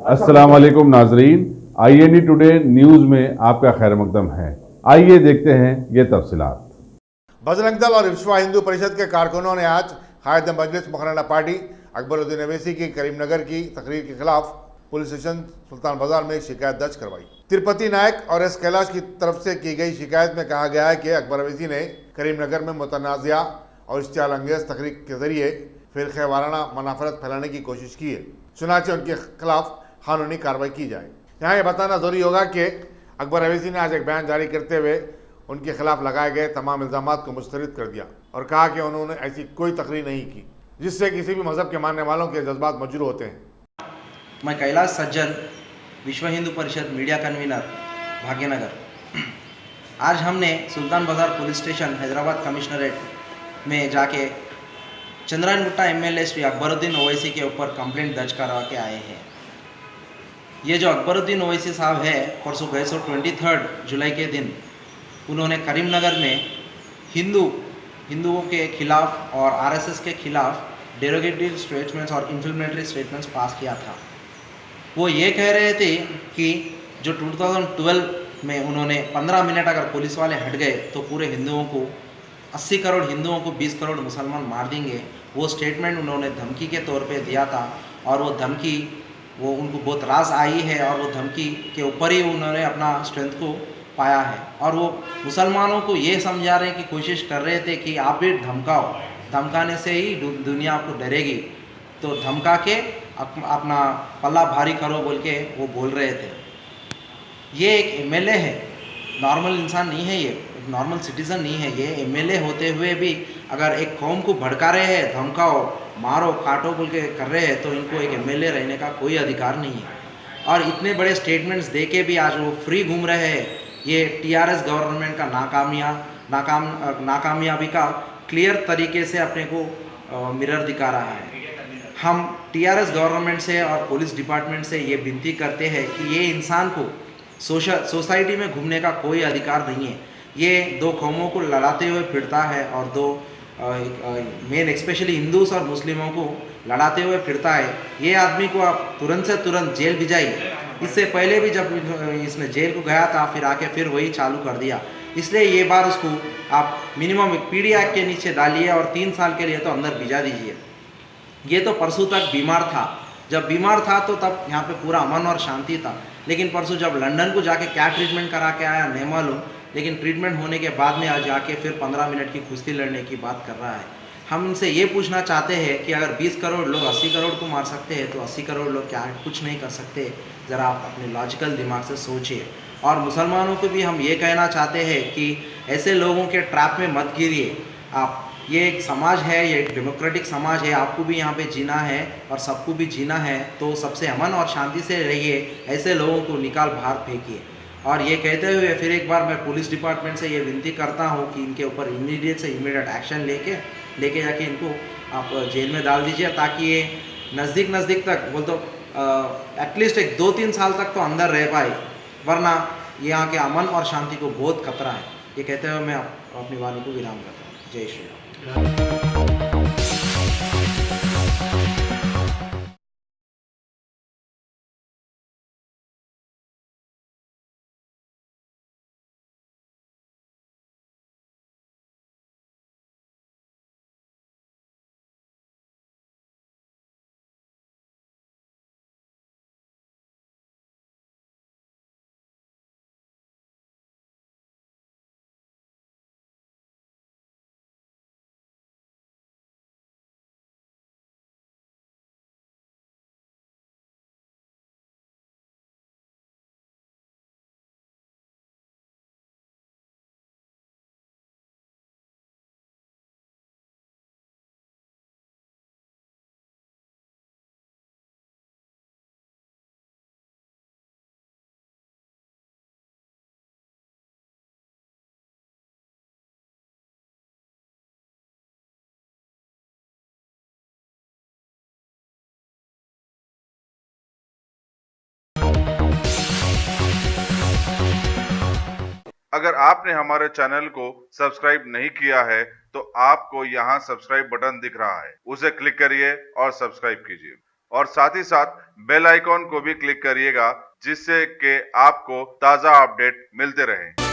अस्सलाम वालेकुम नाजरीन, INE टुडे न्यूज़ में आपका खैर मकदम है। आइए देखते हैं ये तफसीलात। बजरंग दल और विश्व हिंदू परिषद के कारकुनों ने आज कायद मजलिस मुखराना पार्टी अकबरुद्दीन अवैसी की करीमनगर की तकरीर के खिलाफ पुलिस स्टेशन सुल्तान बाजार में शिकायत दर्ज करवाई। तिरुपति नायक और एस कैलाश की तरफ से की गई शिकायत में कहा गया है कि अकबर अवैसी ने करीमनगर में मुतनाज़िया और इश्तियाल अंगेज तकरीर के जरिए फिरक़े वाराना मनाफरत फैलाने की कोशिश की है, चुनाचे उनके खिलाफ कानूनी कार्रवाई की जाए। यहाँ यह बताना जरूरी होगा कि अकबर अवैसी ने आज एक बयान जारी करते हुए उनके खिलाफ लगाए गए तमाम इल्ज़ामात को मुस्तरद कर दिया और कहा कि उन्होंने ऐसी कोई तकरीर नहीं की जिससे किसी भी मजहब के मानने वालों के जज्बात मजरूह होते हैं। मैं कैलाश सज्जन, विश्व हिंदू परिषद मीडिया कन्वीनर, भाग्यनगर। आज हमने सुल्तान बाजार पुलिस स्टेशन हैदराबाद कमिश्नरेट में जाके चंद्रायन गुट्टा MLA श्री अकबरुद्दीन ओवैसी के ऊपर कंप्लेंट दर्ज करवा के आए हैं। ये जो अकबरुद्दीन ओवैसी साहब है, परसों गए 23 जुलाई के दिन उन्होंने करीमनगर में हिंदुओं के खिलाफ और RSS के खिलाफ डेरोगेटरी स्टेटमेंट्स और इन्फ्लेमेटरी स्टेटमेंट्स पास किया था। वो ये कह रहे थे कि जो 2012 में उन्होंने 15 मिनट अगर पुलिस वाले हट गए तो पूरे हिंदुओं को 80 करोड़ हिंदुओं को 20 करोड़ मुसलमान मार देंगे। वो स्टेटमेंट उन्होंने धमकी के तौर पे दिया था और वो धमकी उनको बहुत रास आई है और वो धमकी के ऊपर ही उन्होंने अपना स्ट्रेंथ को पाया है। और वो मुसलमानों को ये समझा रहे की कोशिश कर रहे थे कि आप भी धमकाओ, धमकाने से ही दुनिया आपको डरेगी, तो धमका के अपना पल्ला भारी करो बोल के वो बोल रहे थे। ये एक MLA है, नॉर्मल इंसान नहीं है, ये एक नॉर्मल सिटीज़न नहीं है। ये MLA होते हुए भी अगर एक कौम को भड़का रहे हैं, धमकाओ, मारो, काटो बोल के कर रहे हैं, तो इनको एक MLA रहने का कोई अधिकार नहीं है। और इतने बड़े स्टेटमेंट्स दे के भी आज वो फ्री घूम रहे हैं। ये TRS गवर्नमेंट का नाकामयाबी का क्लियर तरीके से अपने को मिरर दिखा रहा है। हम TRS गवर्नमेंट से और पुलिस डिपार्टमेंट से ये विनती करते हैं कि ये इंसान को सोसाइटी में घूमने का कोई अधिकार नहीं है। ये दो कौमों को लड़ाते हुए फिरता है और दो मेन स्पेशली हिंदूस और मुस्लिमों को लड़ाते हुए फिरता है। ये आदमी को आप तुरंत से तुरंत जेल भिजाइए। इससे पहले भी जब इसने जेल को गया था फिर आके फिर वही चालू कर दिया। इसलिए ये बार उसको आप मिनिमम एक PD एक्ट के नीचे डालिए और 3 साल के लिए तो अंदर भिजा दीजिए। ये तो परसों तक बीमार था, जब बीमार था तो तब यहाँ पे पूरा अमन और शांति था। लेकिन परसों जब लंदन को जाके क्या ट्रीटमेंट करा के आया नहीं मालूम, लेकिन ट्रीटमेंट होने के बाद में आज जाके फिर 15 मिनट की कुश्ती लड़ने की बात कर रहा है। हम उनसे ये पूछना चाहते हैं कि अगर 20 करोड़ लोग 80 करोड़ को मार सकते हैं तो 80 करोड़ लोग क्या कुछ नहीं कर सकते? ज़रा आप अपने लॉजिकल दिमाग से सोचिए। और मुसलमानों को भी हम ये कहना चाहते हैं कि ऐसे लोगों के ट्रैप में मत गिरिए आप। ये एक समाज है, ये एक डेमोक्रेटिक समाज है, आपको भी यहाँ पे जीना है और सबको भी जीना है, तो सबसे अमन और शांति से रहिए, ऐसे लोगों को निकाल बाहर फेंकिए। और ये कहते हुए फिर एक बार मैं पुलिस डिपार्टमेंट से ये विनती करता हूँ कि इनके ऊपर इमीडिएट एक्शन लेके जाके इनको आप जेल में डाल दीजिए, ताकि ये नज़दीक तक बोल तो एटलीस्ट एक 2-3 साल तक तो अंदर रह पाए, वरना यहाँ के अमन और शांति को बहुत खतरा है। ये कहते हुए मैं अपनी वाणी को विराम करता हूँ। जय श्री राम। अगर आपने हमारे चैनल को सब्सक्राइब नहीं किया है तो आपको यहाँ सब्सक्राइब बटन दिख रहा है, उसे क्लिक करिए और सब्सक्राइब कीजिए। और साथ ही साथ बेल आइकॉन को भी क्लिक करिएगा, जिससे कि आपको ताज़ा अपडेट मिलते रहे।